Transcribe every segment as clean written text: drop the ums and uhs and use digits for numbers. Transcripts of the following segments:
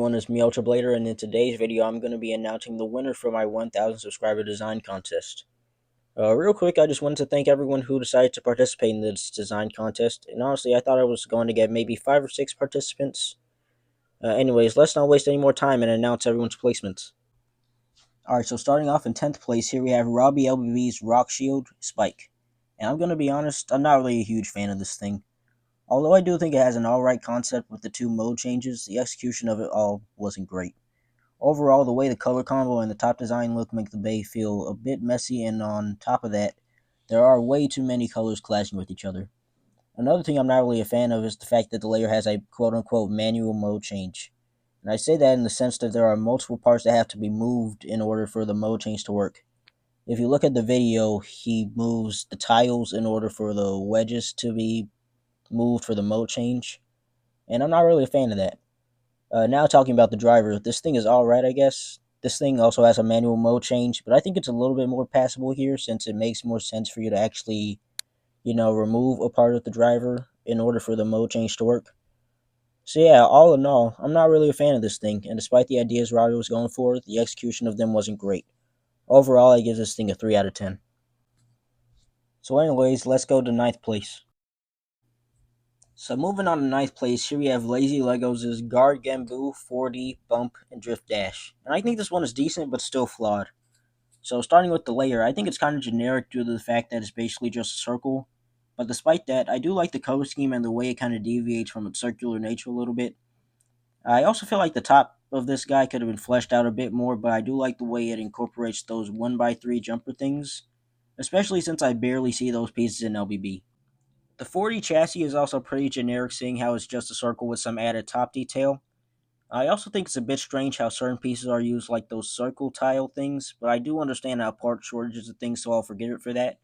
everyone, it's me Ultra Blader, and in today's video I'm going to be announcing the winner for my 1000 subscriber design contest. Real quick, I just wanted to thank everyone who decided to participate in this design contest, and honestly I thought I was going to get maybe 5 or 6 participants. Anyways, let's not waste any more time and announce everyone's placements. Alright, so starting off in 10th place, here we have Robbie LBB's Rock Shield Spike. And I'm going to be honest, I'm not really a huge fan of this thing. Although I do think it has an alright concept with the 2 mode changes, the execution of it all wasn't great. Overall, the way the color combo and the top design look make the bay feel a bit messy, and on top of that, there are way too many colors clashing with each other. Another thing I'm not really a fan of is the fact that the layer has a quote-unquote manual mode change. And I say that in the sense that there are multiple parts that have to be moved in order for the mode change to work. If you look at the video, he moves the tiles in order for the wedges to be moved for the mode change, and I'm not really a fan of that. Now talking about the driver, this thing is alright, I guess. This thing also has a manual mode change, but I think it's a little bit more passable here since it makes more sense for you to actually, remove a part of the driver in order for the mode change to work. So yeah, all in all, I'm not really a fan of this thing, and despite the ideas Robbie was going for, the execution of them wasn't great. Overall, I give this thing a 3 out of 10. So anyways, let's go to 9th place. So moving on to 9th place, here we have Lazy Legos' Guard Gamboo, 4D, Bump, and Drift Dash. And I think this one is decent, but still flawed. So starting with the layer, I think it's kind of generic due to the fact that it's basically just a circle. But despite that, I do like the color scheme and the way it kind of deviates from its circular nature a little bit. I also feel like the top of this guy could have been fleshed out a bit more, but I do like the way it incorporates those 1x3 jumper things, especially since I barely see those pieces in LBB. The 40 chassis is also pretty generic, seeing how it's just a circle with some added top detail. I also think it's a bit strange how certain pieces are used like those circle tile things, but I do understand how part shortages and things, so I'll forgive it for that.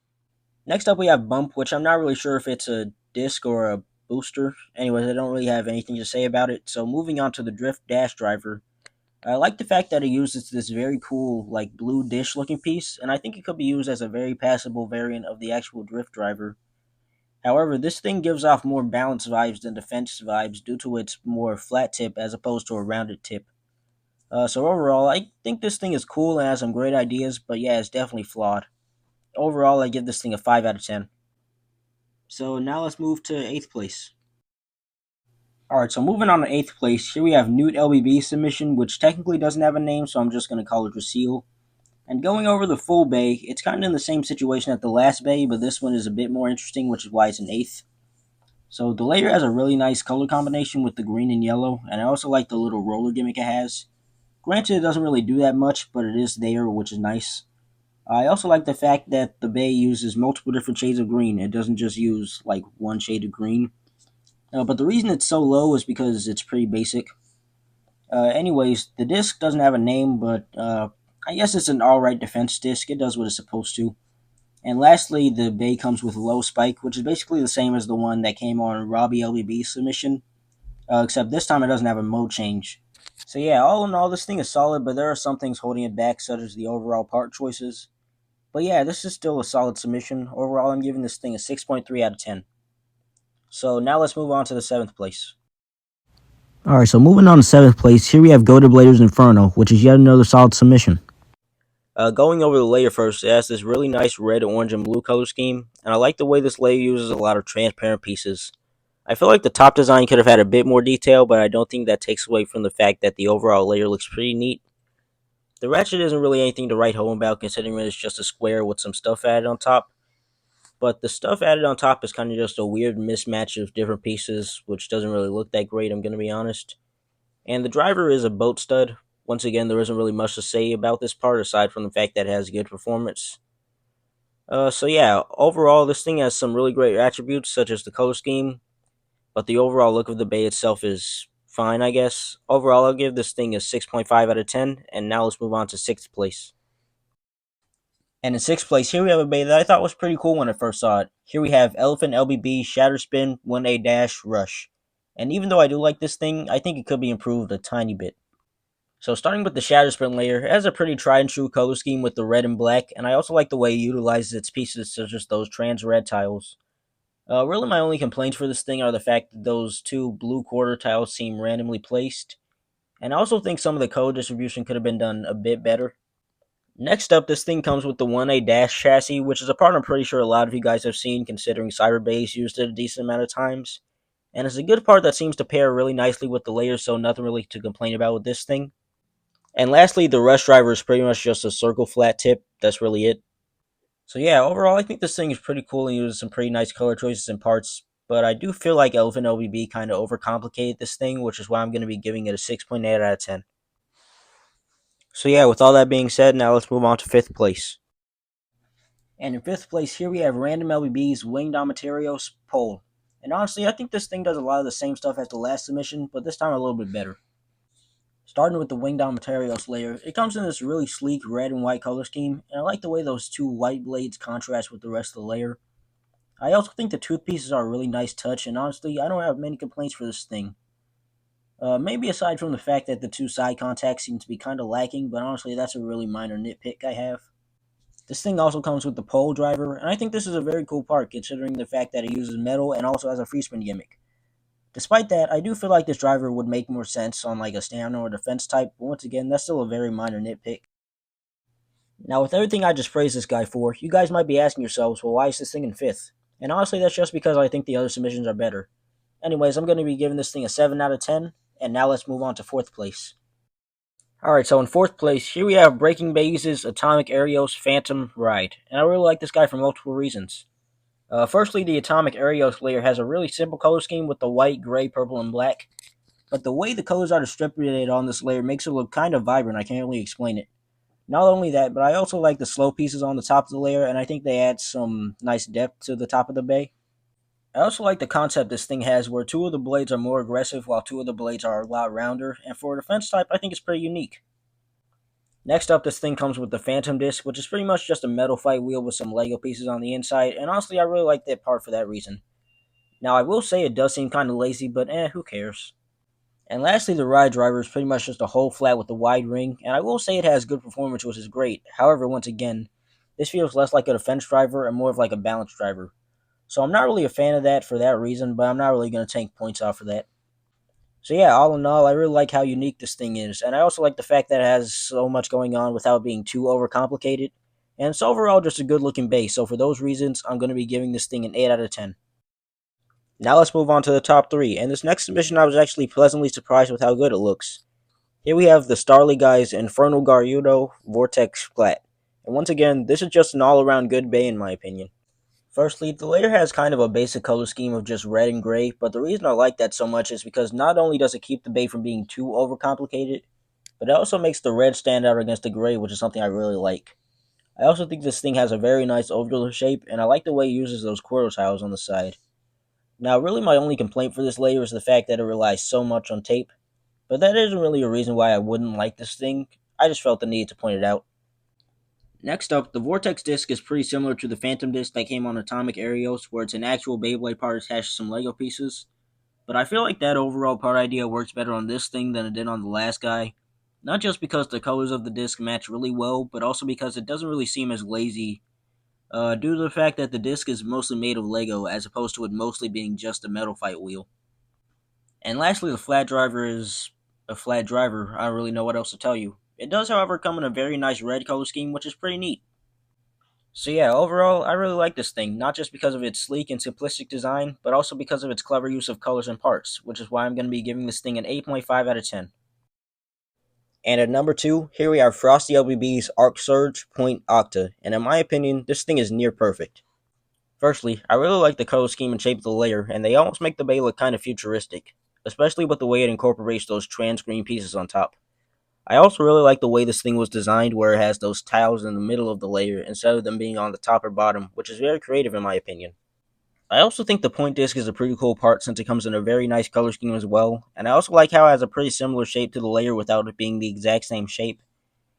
Next up we have Bump, which I'm not really sure if it's a disc or a booster. Anyways, I don't really have anything to say about it, so moving on to the Drift Dash driver. I like the fact that it uses this very cool, like, blue dish looking piece, and I think it could be used as a very passable variant of the actual drift driver. However, this thing gives off more balanced vibes than defense vibes due to its more flat tip as opposed to a rounded tip. So overall, I think this thing is cool and has some great ideas, but yeah, it's definitely flawed. Overall, I give this thing a 5 out of 10. So now let's move to 8th place. Alright, so moving on to 8th place, here we have Newt LBB submission, which technically doesn't have a name, so I'm just going to call it Reseal. And going over the full bay, it's kind of in the same situation as the last bay, but this one is a bit more interesting, which is why it's an 8th. So the layer has a really nice color combination with the green and yellow, and I also like the little roller gimmick it has. Granted, it doesn't really do that much, but it is there, which is nice. I also like the fact that the bay uses multiple different shades of green. It doesn't just use like one shade of green. But the reason it's so low is because it's pretty basic. Anyways, the disc doesn't have a name, but I guess it's an alright defense disc. It does what it's supposed to. And lastly, the bay comes with low spike, which is basically the same as the one that came on Robbie LBB's submission, except this time it doesn't have a mode change. So yeah, all in all, this thing is solid, but there are some things holding it back, such as the overall part choices. But yeah, this is still a solid submission. Overall, I'm giving this thing a 6.3 out of 10. So now let's move on to the 7th place. Alright, so moving on to 7th place, here we have Go to Blader's Inferno, which is yet another solid submission. Going over the layer first, it has this really nice red, orange, and blue color scheme, and I like the way this layer uses a lot of transparent pieces. I feel like the top design could have had a bit more detail, but I don't think that takes away from the fact that the overall layer looks pretty neat. The ratchet isn't really anything to write home about, considering it's just a square with some stuff added on top, but the stuff added on top is kind of just a weird mismatch of different pieces, which doesn't really look that great, I'm going to be honest. And the driver is a boat stud. Once again, there isn't really much to say about this part aside from the fact that it has good performance. So yeah, overall, this thing has some really great attributes, such as the color scheme, but the overall look of the bay itself is fine, I guess. Overall, I'll give this thing a 6.5 out of 10, and now let's move on to 6th place. And in 6th place, here we have a bay that I thought was pretty cool when I first saw it. Here we have Elephant LBB Shatter Spin 1A Dash Rush. And even though I do like this thing, I think it could be improved a tiny bit. So starting with the Shatter Spin layer, it has a pretty tried and true color scheme with the red and black, and I also like the way it utilizes its pieces such as those trans red tiles. Really my only complaints for this thing are the fact that those 2 blue quarter tiles seem randomly placed, And I also think some of the code distribution could have been done a bit better. Next up, this thing comes with the 1A dash chassis, which is a part I'm pretty sure a lot of you guys have seen, considering Cyberbase used it a decent amount of times. And it's a good part that seems to pair really nicely with the layers, so nothing really to complain about with this thing. And lastly, the rush driver is pretty much just a circle flat tip. That's really it. So yeah, overall, I think this thing is pretty cool and uses some pretty nice color choices and parts. But I do feel like Elephant LBB kind of overcomplicated this thing, which is why I'm going to be giving it a 6.8 out of 10. So yeah, with all that being said, now let's move on to 5th place. And in 5th place, here we have Random LBB's Winged Amaterios Pole. And honestly, I think this thing does a lot of the same stuff as the last submission, but this time a little bit better. Starting with the Winged Materials layer, it comes in this really sleek red and white color scheme, and I like the way those two white blades contrast with the rest of the layer. I also think the tooth pieces are a really nice touch, and honestly, I don't have many complaints for this thing. Maybe aside from the fact that the two side contacts seem to be kind of lacking, but honestly, that's a really minor nitpick I have. This thing also comes with the pole driver, and I think this is a very cool part considering the fact that it uses metal and also has a free spin gimmick. Despite that, I do feel like this driver would make more sense on like a stamina or defense type, but once again, that's still a very minor nitpick. Now, with everything I just praised this guy for, you guys might be asking yourselves, well, why is this thing in 5th? And honestly, that's just because I think the other submissions are better. Anyways, I'm going to be giving this thing a 7 out of 10, and now let's move on to 4th place. Alright, so in 4th place, here we have Breaking Base's Atomic Arios Phantom Ride, and I really like this guy for multiple reasons. Firstly, the Atomic Arios layer has a really simple color scheme with the white, gray, purple, and black, but the way the colors are distributed on this layer makes it look kind of vibrant. I can't really explain it. Not only that, but I also like the slow pieces on the top of the layer, and I think they add some nice depth to the top of the bay. I also like the concept this thing has where two of the blades are more aggressive while two of the blades are a lot rounder, and for a defense type, I think it's pretty unique. Next up, this thing comes with the Phantom Disc, which is pretty much just a metal fight wheel with some Lego pieces on the inside, and honestly, I really like that part for that reason. Now, I will say it does seem kind of lazy, but who cares? And lastly, the ride driver is pretty much just a whole flat with a wide ring, and I will say it has good performance, which is great. However, once again, this feels less like a defense driver and more of like a balance driver. So I'm not really a fan of that for that reason, but I'm not really going to take points off for that. So yeah, all in all, I really like how unique this thing is, and I also like the fact that it has so much going on without being too overcomplicated. And it's overall just a good looking base, so for those reasons, I'm going to be giving this thing an 8 out of 10. Now let's move on to the top 3, and this next submission I was actually pleasantly surprised with how good it looks. Here we have the Starly Guys Infernal Garudo Vortex Flat. And once again, this is just an all-around good bay in my opinion. Firstly, the layer has kind of a basic color scheme of just red and gray, but the reason I like that so much is because not only does it keep the bay from being too overcomplicated, but it also makes the red stand out against the gray, which is something I really like. I also think this thing has a very nice ovular shape, and I like the way it uses those quarter tiles on the side. Now, really my only complaint for this layer is the fact that it relies so much on tape, but that isn't really a reason why I wouldn't like this thing. I just felt the need to point it out. Next up, the Vortex disc is pretty similar to the Phantom disc that came on Atomic Arios, where it's an actual Beyblade part attached to some Lego pieces. But I feel like that overall part idea works better on this thing than it did on the last guy. Not just because the colors of the disc match really well, but also because it doesn't really seem as lazy, due to the fact that the disc is mostly made of Lego as opposed to it mostly being just a metal fight wheel. And lastly, the flat driver is a flat driver. I don't really know what else to tell you. It does, however, come in a very nice red color scheme, which is pretty neat. So yeah, overall, I really like this thing, not just because of its sleek and simplistic design, but also because of its clever use of colors and parts, which is why I'm going to be giving this thing an 8.5 out of 10. And at number 2, here we have Frosty LBB's Arc Surge Point Octa, and in my opinion, this thing is near perfect. Firstly, I really like the color scheme and shape of the layer, and they almost make the bay look kind of futuristic, especially with the way it incorporates those trans green pieces on top. I also really like the way this thing was designed where it has those tiles in the middle of the layer instead of them being on the top or bottom, which is very creative in my opinion. I also think the point disc is a pretty cool part since it comes in a very nice color scheme as well, and I also like how it has a pretty similar shape to the layer without it being the exact same shape.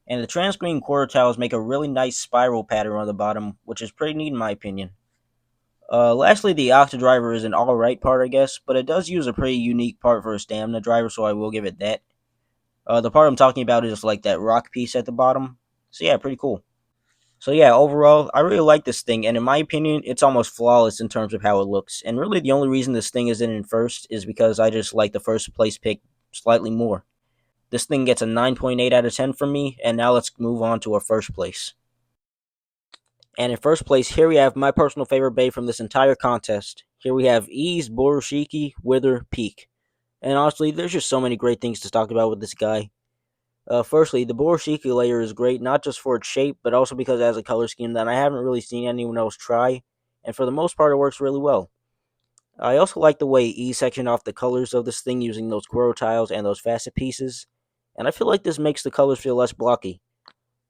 And the trans green quarter tiles make a really nice spiral pattern on the bottom, which is pretty neat in my opinion. Lastly, the Octa driver is an alright part I guess, but it does use a pretty unique part for a stamina driver, so I will give it that. The part I'm talking about is like that rock piece at the bottom. So yeah, pretty cool. So yeah, overall, I really like this thing, and in my opinion, it's almost flawless in terms of how it looks. And really, the only reason this thing isn't in first is because I just like the first place pick slightly more. This thing gets a 9.8 out of 10 from me, and now let's move on to our first place. And in first place, here we have my personal favorite bay from this entire contest. Here we have Ease, Borushiki, Wither, Peak. And honestly, there's just so many great things to talk about with this guy. Firstly, the Borushiki layer is great, not just for its shape, but also because it has a color scheme that I haven't really seen anyone else try, and for the most part, it works really well. I also like the way E sectioned off the colors of this thing using those Quiro tiles and those facet pieces, and I feel like this makes the colors feel less blocky.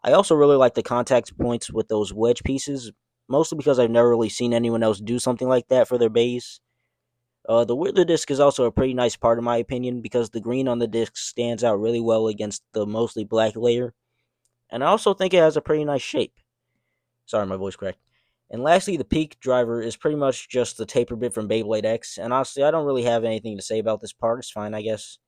I also really like the contact points with those wedge pieces, mostly because I've never really seen anyone else do something like that for their base. The Wither disc is also a pretty nice part in my opinion because the green on the disc stands out really well against the mostly black layer, and I also think it has a pretty nice shape. Sorry, my voice cracked. And lastly, the peak driver is pretty much just the taper bit from Beyblade X, and honestly, I don't really have anything to say about this part. It's fine, I guess.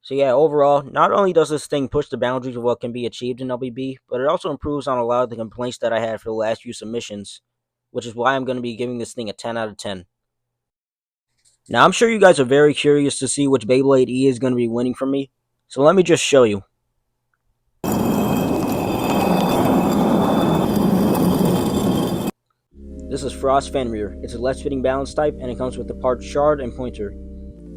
So yeah, overall, not only does this thing push the boundaries of what can be achieved in LBB, but it also improves on a lot of the complaints that I had for the last few submissions, which is why I'm going to be giving this thing a 10 out of 10. Now, I'm sure you guys are very curious to see which Beyblade E is going to be winning from me, so let me just show you. This is Frost Fenrir. It's a less fitting balance type, and it comes with the parts Shard and Pointer.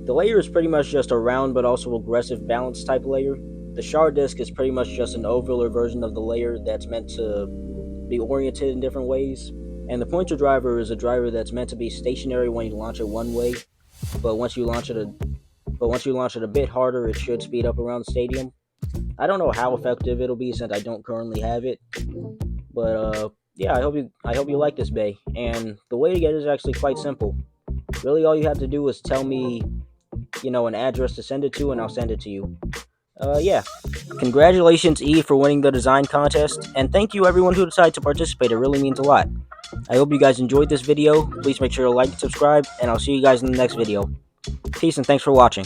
The layer is pretty much just a round but also aggressive balance type layer. The Shard disc is pretty much just an ovular version of the layer that's meant to be oriented in different ways. And the Pointer driver is a driver that's meant to be stationary when you launch it one way, but once you launch it a bit harder, it should speed up around the stadium. I don't know how effective it'll be since I don't currently have it, but yeah, I hope you like this bay. And the way to get it is actually quite simple. Really, all you have to do is tell me, an address to send it to, and I'll send it to you. Yeah. Congratulations, E, for winning the design contest, and thank you everyone who decided to participate. It really means a lot. I hope you guys enjoyed this video. Please make sure to like and subscribe, and I'll see you guys in the next video. Peace and thanks for watching.